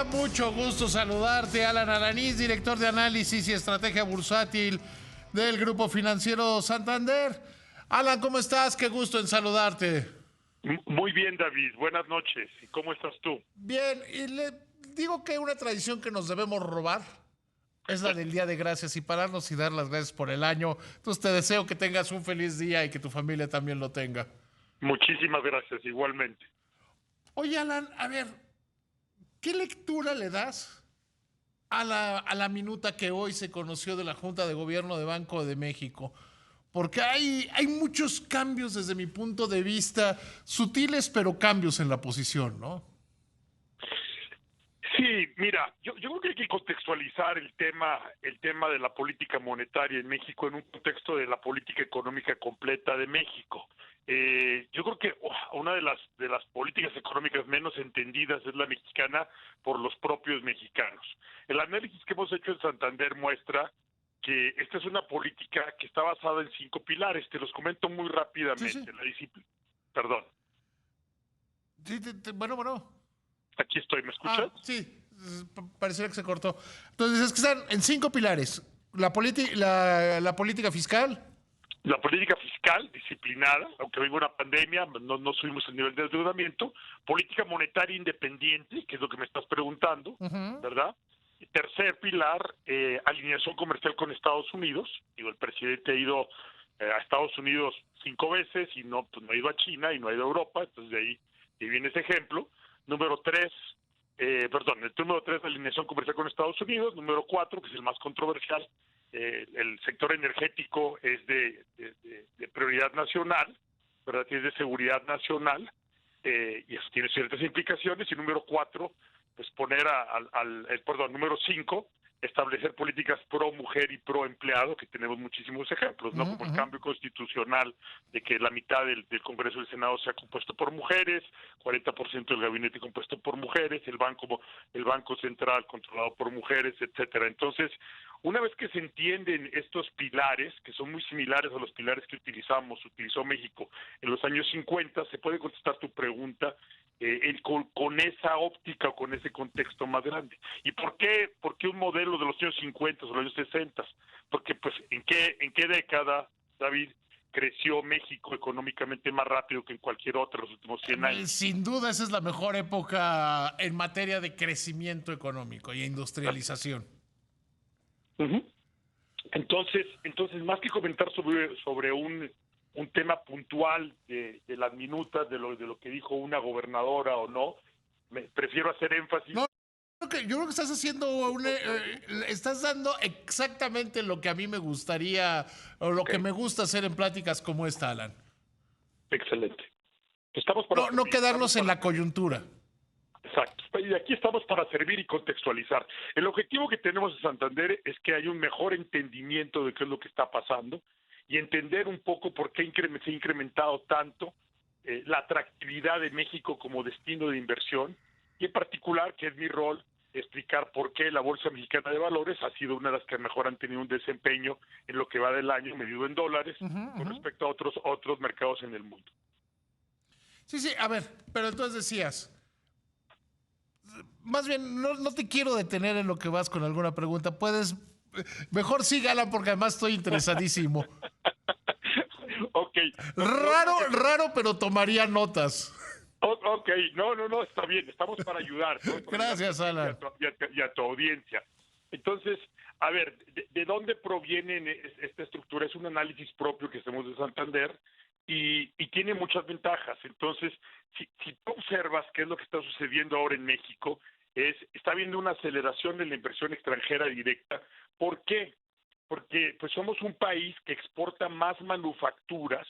Mucho gusto saludarte, Alan Alanís, director de análisis y estrategia bursátil del Grupo Financiero Santander. Alan, ¿cómo estás? Qué gusto en saludarte. Muy bien, David. Buenas noches. ¿Y cómo estás tú? Bien, y le digo que una tradición que nos debemos robar es la del Día de Gracias y pararnos y dar las gracias por el año. Entonces te deseo que tengas un feliz día y que tu familia también lo tenga. Muchísimas gracias, igualmente. Oye, Alan, a ver, ¿qué lectura le das a la minuta que hoy se conoció de la Junta de Gobierno de Banco de México? Porque hay muchos cambios desde mi punto de vista, sutiles pero cambios en la posición, ¿no? Sí, mira, yo creo que hay que contextualizar el tema de la política monetaria en México en un contexto de la política económica completa de México. Yo creo que una de las políticas económicas menos entendidas es la mexicana por los propios mexicanos. El análisis que hemos hecho en Santander muestra que esta es una política que está basada en 5 pilares. Te los comento muy Sí, sí. rápidamente. La disciplina, perdón, Sí, bueno. aquí estoy, ¿me escuchas? Sí, pareciera que se cortó. Entonces, es que están en 5 pilares. La política fiscal. La política fiscal disciplinada, aunque vive una pandemia, no subimos el nivel de endeudamiento. Política monetaria independiente, que es lo que me estás preguntando, ¿verdad? Tercer pilar, alineación comercial con Estados Unidos. Digo, el presidente ha ido a Estados Unidos 5 veces y no ha ido a China y no ha ido a Europa, entonces de ahí viene ese ejemplo. Número 3, el número 3, alineación comercial con Estados Unidos. Número 4, que es el más controversial, el sector energético es de prioridad nacional, ¿verdad? Es de seguridad nacional, y eso tiene ciertas implicaciones. Y número 4, pues número 5, establecer políticas pro mujer y pro empleado, que tenemos muchísimos ejemplos, ¿no? Como el cambio constitucional de que la mitad del Congreso y el Senado sea compuesto por mujeres, 40% del gabinete compuesto por mujeres, el Banco Central controlado por mujeres, etcétera. Entonces, una vez que se entienden estos pilares, que son muy similares a los pilares que utilizó México en los años 50, se puede contestar tu pregunta con esa óptica o con ese contexto más grande. ¿Y por qué un modelo de los años 50 o los años 60? Porque, pues, ¿en qué década, David, creció México económicamente más rápido que en cualquier otra en los últimos 100 años? Sin duda, esa es la mejor época en materia de crecimiento económico y industrialización. Uh-huh. Entonces, más que comentar sobre un tema puntual de las minutas, de lo que dijo una gobernadora o no, prefiero hacer énfasis. No, yo creo que estás haciendo estás dando exactamente lo que a mí me gustaría o lo que me gusta hacer en pláticas como esta, Alan. Excelente. Estamos para No quedarnos en la coyuntura. Exacto. Y aquí estamos para servir y contextualizar. El objetivo que tenemos en Santander es que haya un mejor entendimiento de qué es lo que está pasando y entender un poco por qué se ha incrementado tanto la atractividad de México como destino de inversión, y en particular, que es mi rol, explicar por qué la Bolsa Mexicana de Valores ha sido una de las que mejor han tenido un desempeño en lo que va del año, medido en dólares, con respecto a otros mercados en el mundo. Sí, a ver, pero entonces decías, más bien, no te quiero detener en lo que vas con alguna pregunta. Mejor sí, Alan, porque además estoy interesadísimo. Ok. Raro, pero tomaría notas. Ok, no, está bien, estamos para ayudar. Gracias, Alan. Y a tu audiencia. Entonces, a ver, ¿de dónde proviene esta estructura? Es un análisis propio que hacemos de Santander y tiene muchas ventajas. Entonces, si tú observas qué es lo que está sucediendo ahora en México, está habiendo una aceleración de la inversión extranjera directa. ¿Por qué? Porque pues somos un país que exporta más manufacturas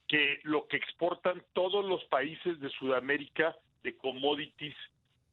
que lo que exportan todos los países de Sudamérica de commodities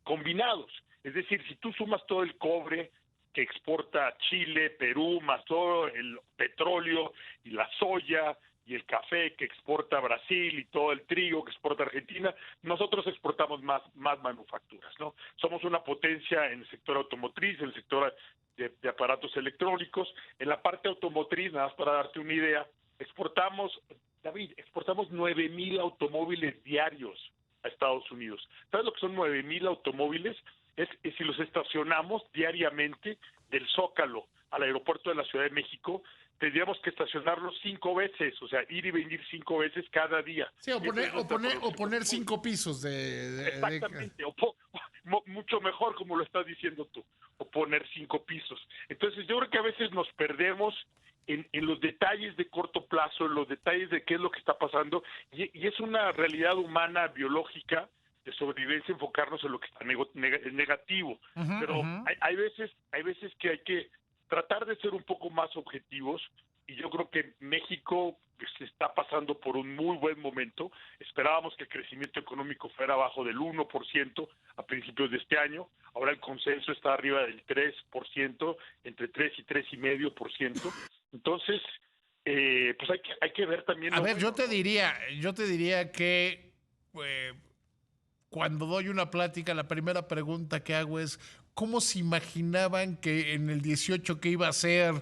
combinados. Es decir, si tú sumas todo el cobre que exporta Chile, Perú, más todo el petróleo y la soya y el café que exporta Brasil y todo el trigo que exporta Argentina, nosotros exportamos más manufacturas, ¿no? Somos una potencia en el sector automotriz, en el sector de aparatos electrónicos. En la parte automotriz, nada más para darte una idea, exportamos 9,000 automóviles diarios a Estados Unidos. ¿Sabes lo que son 9,000 automóviles? es si los estacionamos diariamente del Zócalo al aeropuerto de la Ciudad de México, tendríamos que estacionarlos 5 veces, o sea, ir y venir 5 veces cada día. Sí, o poner 5 pisos Exactamente, mucho mejor como lo estás diciendo tú, o poner 5 pisos. Entonces yo creo que a veces nos perdemos en los detalles de corto plazo, en los detalles de qué es lo que está pasando, y es una realidad humana, biológica, de sobrevivencia, enfocarnos en lo que está negativo. Pero hay veces que hay que tratar de ser un poco más objetivos, y yo creo que México se está pasando por un muy buen momento. Esperábamos que el crecimiento económico fuera abajo del 1% a principios de este año. Ahora el consenso está arriba del 3%, entre 3 y 3,5%. Entonces, pues hay que ver también... A ver, yo te diría que cuando doy una plática, la primera pregunta que hago es, ¿cómo se imaginaban que en el 18 que iba a ser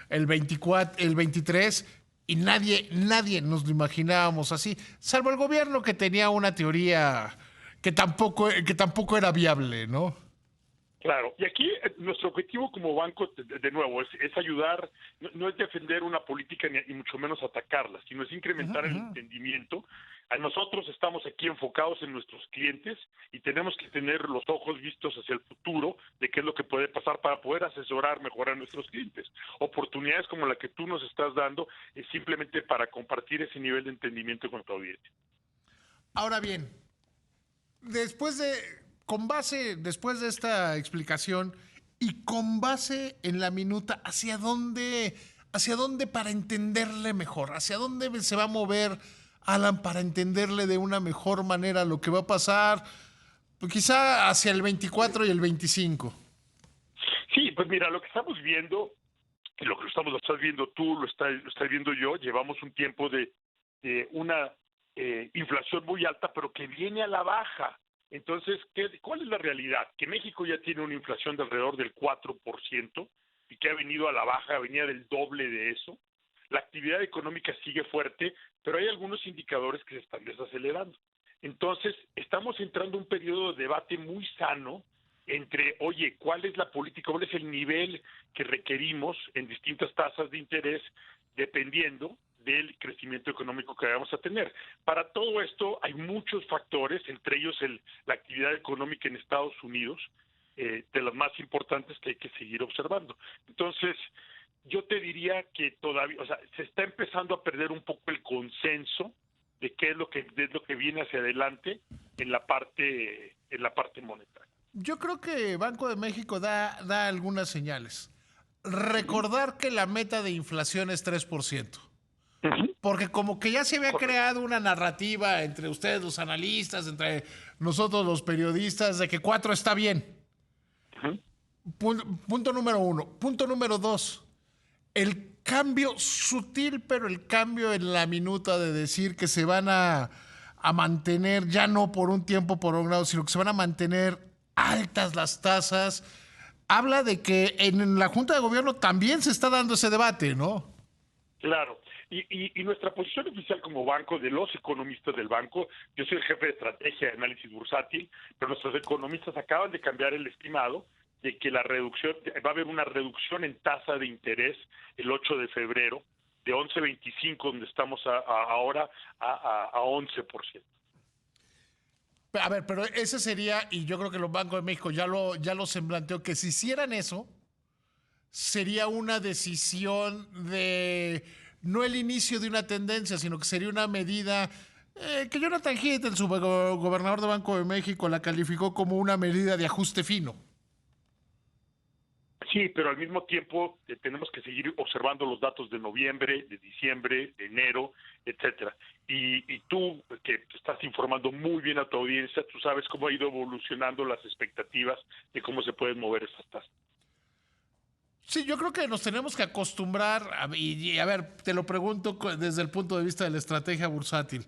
el 24, el 23? Y nadie nos lo imaginábamos así, salvo el gobierno que tenía una teoría que tampoco era viable, ¿no? Claro, y aquí nuestro objetivo como banco, de nuevo, es ayudar, no es defender una política ni mucho menos atacarla, sino es incrementar el entendimiento. A nosotros estamos aquí enfocados en nuestros clientes y tenemos que tener los ojos vistos hacia el futuro de qué es lo que puede pasar para poder asesorar mejor a nuestros clientes. Oportunidades como la que tú nos estás dando es simplemente para compartir ese nivel de entendimiento con tu audiencia. Ahora bien, después de esta explicación y con base en la minuta, hacia dónde para entenderle mejor? ¿Hacia dónde se va a mover Alan para entenderle de una mejor manera lo que va a pasar? Pues quizá hacia el 24 y el 25. Sí, pues mira, lo que estamos viendo, lo estás viendo tú, lo estás viendo yo, llevamos un tiempo de una inflación muy alta, pero que viene a la baja. Entonces, ¿cuál es la realidad? Que México ya tiene una inflación de alrededor del 4% y que ha venido a la baja, venía del doble de eso. La actividad económica sigue fuerte, pero hay algunos indicadores que se están desacelerando. Entonces, estamos entrando en un periodo de debate muy sano entre, oye, ¿cuál es la política, cuál es el nivel que requerimos en distintas tasas de interés dependiendo del crecimiento económico que vamos a tener? Para todo esto hay muchos factores, entre ellos la actividad económica en Estados Unidos, de las más importantes que hay que seguir observando. Entonces, yo te diría que todavía, o sea, se está empezando a perder un poco el consenso de qué es lo que viene hacia adelante en la parte monetaria. Yo creo que Banco de México da algunas señales. Recordar que la meta de inflación es 3%. Porque como que ya se había creado una narrativa entre ustedes los analistas, entre nosotros los periodistas, de que 4 está bien. Punto número 1. Punto número 2. El cambio sutil, pero el cambio en la minuta de decir que se van a mantener, ya no por un tiempo prolongado, sino que se van a mantener altas las tasas, habla de que en la Junta de Gobierno también se está dando ese debate, ¿no? Claro. Y nuestra posición oficial como banco, de los economistas del banco, yo soy el jefe de estrategia de análisis bursátil, pero nuestros economistas acaban de cambiar el estimado de que va a haber una reducción en tasa de interés el 8 de febrero, de 11.25, donde estamos ahora, a 11%. A ver, pero ese sería, y yo creo que los bancos de México ya lo se planteó, que si hicieran eso, sería una decisión de no el inicio de una tendencia, sino que sería una medida que Jonathan Heath, el subgobernador de Banco de México, la calificó como una medida de ajuste fino. Sí, pero al mismo tiempo tenemos que seguir observando los datos de noviembre, de diciembre, de enero, etcétera. Y tú, que te estás informando muy bien a tu audiencia, tú sabes cómo ha ido evolucionando las expectativas de cómo se pueden mover estas tasas. Sí, yo creo que nos tenemos que acostumbrar, y a ver, te lo pregunto desde el punto de vista de la estrategia bursátil.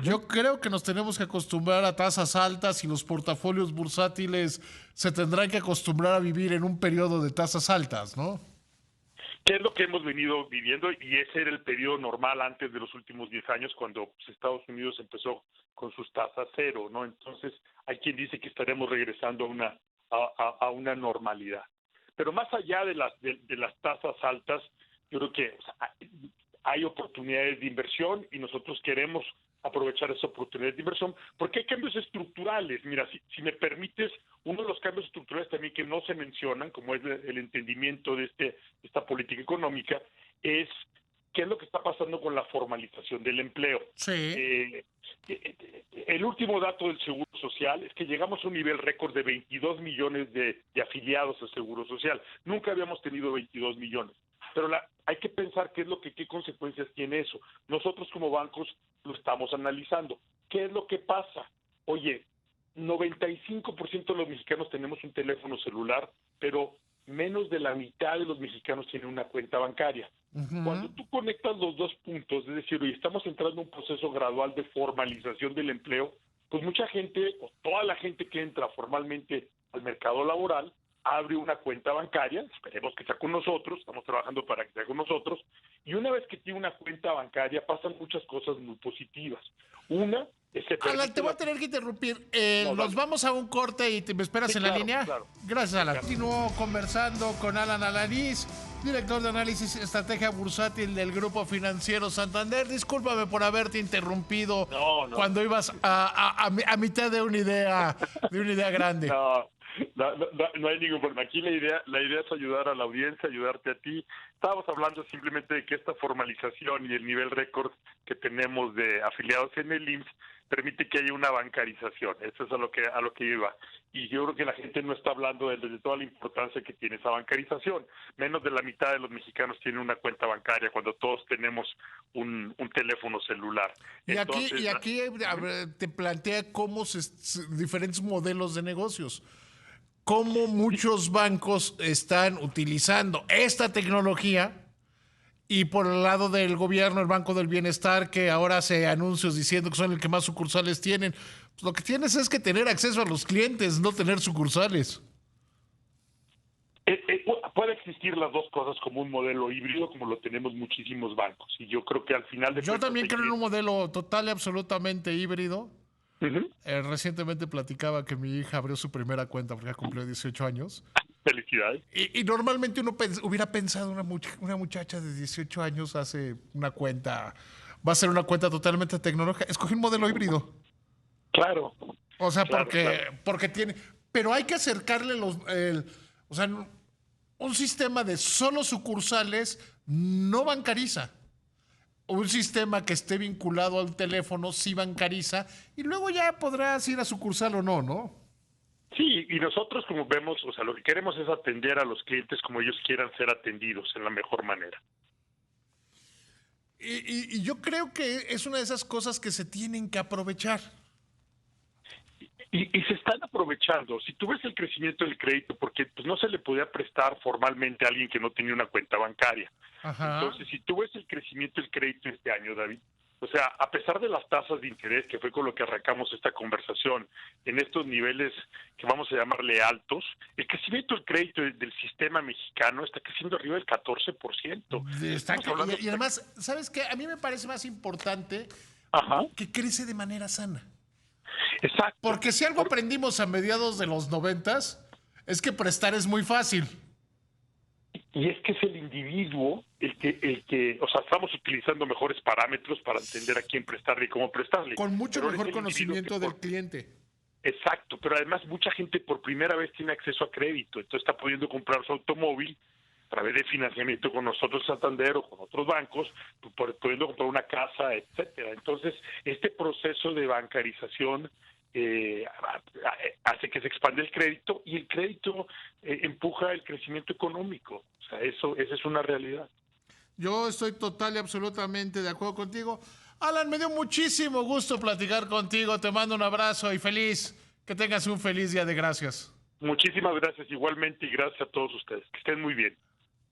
Yo creo que nos tenemos que acostumbrar a tasas altas y los portafolios bursátiles se tendrán que acostumbrar a vivir en un periodo de tasas altas, ¿no? ¿Qué es lo que hemos venido viviendo? Y ese era el periodo normal antes de los últimos 10 años, cuando Estados Unidos empezó con sus tasas cero, ¿no? Entonces, hay quien dice que estaremos regresando a una normalidad. Pero más allá de las tasas altas, yo creo que hay oportunidades de inversión y nosotros queremos aprovechar esas oportunidades de inversión porque hay cambios estructurales. Mira, si me permites, uno de los cambios estructurales también que no se mencionan, como es el entendimiento de esta política económica, es qué es lo que está pasando con la formalización del empleo. Sí. El último dato del Seguro Social es que llegamos a un nivel récord de 22 millones de afiliados al Seguro Social. Nunca habíamos tenido 22 millones. Pero hay que pensar qué consecuencias tiene eso. Nosotros como bancos lo estamos analizando. ¿Qué es lo que pasa? Oye, 95% de los mexicanos tenemos un teléfono celular, pero menos de la mitad de los mexicanos tienen una cuenta bancaria. Uh-huh. Cuando tú conectas los dos puntos, es decir, hoy estamos entrando en un proceso gradual de formalización del empleo, pues mucha gente, o toda la gente que entra formalmente al mercado laboral, abre una cuenta bancaria, esperemos que sea con nosotros, estamos trabajando para que sea con nosotros, y una vez que tiene una cuenta bancaria pasan muchas cosas muy positivas. Una es que... Alan, te voy a tener que interrumpir. Nos vamos a un corte y me esperas en la línea. Claro. Gracias, Alan. Continúo conversando con Alan Alanís, director de análisis y estrategia bursátil del Grupo Financiero Santander. Discúlpame por haberte interrumpido cuando ibas a mitad de una idea grande. No hay ningún problema. Aquí la idea es ayudar a la audiencia, ayudarte a ti. Estábamos hablando simplemente de que esta formalización y el nivel récord que tenemos de afiliados en el IMSS permite que haya una bancarización. Eso es a lo que iba. Y yo creo que la gente no está hablando de toda la importancia que tiene esa bancarización. Menos de la mitad de los mexicanos tienen una cuenta bancaria cuando todos tenemos un teléfono celular. Y aquí te plantea cómo diferentes modelos de negocios. Cómo muchos bancos están utilizando esta tecnología y por el lado del gobierno, el Banco del Bienestar, que ahora hace anuncios diciendo que son el que más sucursales tienen. Pues lo que tienes es que tener acceso a los clientes, no tener sucursales. Puede existir las dos cosas como un modelo híbrido, como lo tenemos muchísimos bancos. Y yo creo que al final de Yo también creo en un modelo total y absolutamente híbrido. Uh-huh. Recientemente platicaba que mi hija abrió su primera cuenta porque ya cumplió 18 años. Felicidades. Y normalmente uno hubiera pensado una muchacha de 18 años hace una cuenta, va a ser una cuenta totalmente tecnológica. Escogí un modelo híbrido. Claro. O sea, porque tiene... Pero hay que acercarle un sistema de solo sucursales no bancariza. Un sistema que esté vinculado al teléfono sí bancariza y luego ya podrás ir a sucursal o no. Sí, y nosotros como vemos, o sea, lo que queremos es atender a los clientes como ellos quieran ser atendidos en la mejor manera. Y yo creo que es una de esas cosas que se tienen que aprovechar. Y se están aprovechando. Si tú ves el crecimiento del crédito, porque pues, no se le podía prestar formalmente a alguien que no tenía una cuenta bancaria. Ajá. Entonces, si tú ves el crecimiento del crédito este año, David, o sea, a pesar de las tasas de interés, que fue con lo que arrancamos esta conversación, en estos niveles que vamos a llamarle altos, el crecimiento del crédito del sistema mexicano está creciendo arriba del 14%. Y además, ¿sabes qué? A mí me parece más importante que crece de manera sana. Exacto. Porque si algo aprendimos a mediados de los 90s, es que prestar es muy fácil. Y es que es el individuo el que, o sea, estamos utilizando mejores parámetros para entender a quién prestarle y cómo prestarle. Con mucho mejor conocimiento del cliente. Exacto, pero además mucha gente por primera vez tiene acceso a crédito, entonces está pudiendo comprar su automóvil a través de financiamiento con nosotros Santander o con otros bancos, pudiendo comprar una casa, etcétera. Entonces, este proceso de bancarización hace que se expande el crédito y el crédito empuja el crecimiento económico. O sea, esa es una realidad. Yo estoy total y absolutamente de acuerdo contigo. Alan, me dio muchísimo gusto platicar contigo. Te mando un abrazo y que tengas un feliz Día de Gracias. Muchísimas gracias igualmente y gracias a todos ustedes. Que estén muy bien.